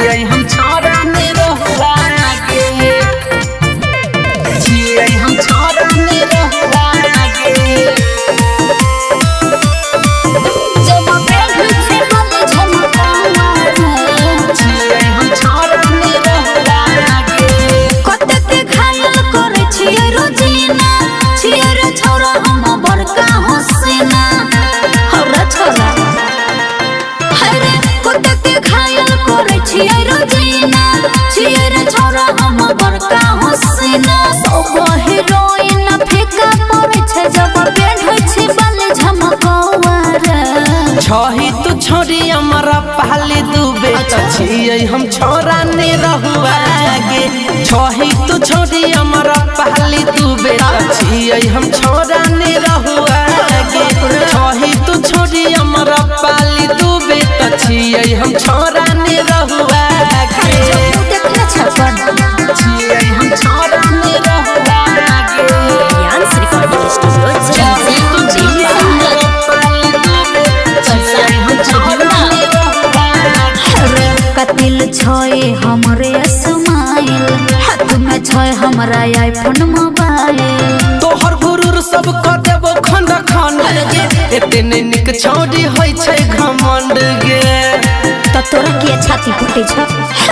छियै हम छोरा ने रहुआ के छियै हम छोरा ने रहुआ के जब बैठ छे बल झमकावा छियै हम छोरा ने रहुआ के कते के घायल करे छियै रोजीना छियै रे छोरा हम बड़का हसीना हमरा छोरा हरे कते के घायल करे छियै रोजीना छियै रे छोरा हम बड़का हसीना सब हीरोइन फेंका पड़े छै जब बैठ छै बल झमकावा छही तू छोरी हमरा पहले दुबे छियै हम छोरा ने रहुआ गे छही तू छोरी हमरा पहले दुबे छियै हम छोरा ने रहुआ गे छही तू छोरी हमरा पहले दुबे छियै हम छोरा ने रहुआ गे देखना छपन छियै हम छोरा ने रहुआ गे ज्ञान रिकॉर्डिंग स्टूडियो छही तू छोरी हमरा पहले दुबे छियै हम छोरा ने रहुआ गे कतिल छोए हमरे स्माइल हाथ में छोए हमरा आईफोन मोबाइल तोहर गुरूर सब क देबो खंड खंड गे एतने निक छौड़ी होय छै घमंड गे त तोरा के छाती फूटे छ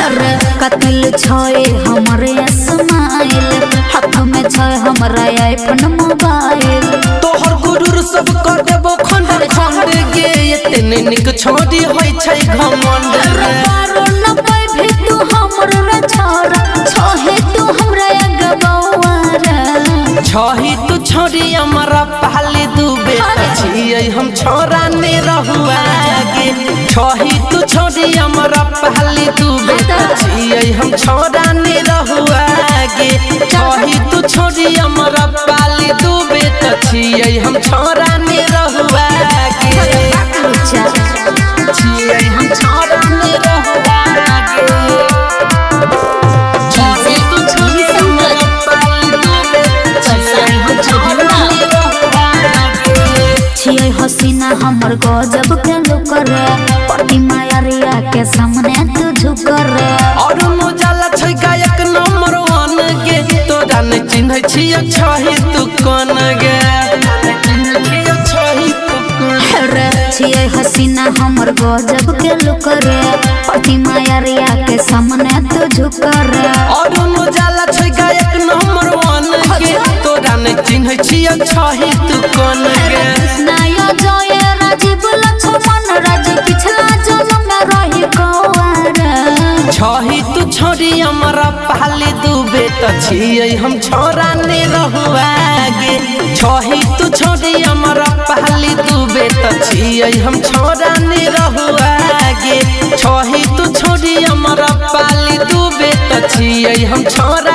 अरे कतिल छोए हमरे स्माइल हाथ में छोए हमरा आईफोन मोबाइल तोहर गुरूर सब क देबो खंड खंड गे एतने निक छौड़ी होय छै घमंड गे पारो न पाइबे तू हमर रे छोरा छोहे तू हमरा अगबौआ छही तू छोरी हमरा पहले दुबे छियै हम छोरा ने रहुआ गे छही तू छोरी हमरा पहले दुबे छियै हम छोरा ने रहुआ गे छही तू छोरी हमरा पहले दुबे छियै हम छोरा ने रहुआ गे छियै हम छोरा ने रहुआ गे छही तू छोरी हमरा पहले दुबे छियै हम छोरा ने रहुआ गे छियै हसीना हमर गजब के लुक रे प्रतिमा अरिया के सामने तू झुक रे और मुजाला छै गायक नंबर 1 गे तोरा ने चिन्ह छियै छही तू कोन गे छही तू कोन रे छियै हसीना हमर गजब के लुक रे प्रतिमा अरिया के सामने तू झुक रे और मुजाला छै गायक नंबर 1 गे तोरा ने चिन्ह छियै छही तू कोन गे कृष्णाया जय राजीव लक्ष्मण राज पिछला जन्म में रही कौआर छही तू छोरी हमरा पहले दुबे छियै हम छोरा ने रहुआ गे छही तू छोरी हमरा पहले दुबे छियै हम छोरा ने रहुआ गे छही तू छोरी हमरा पहले दुबे छियै हम छोरा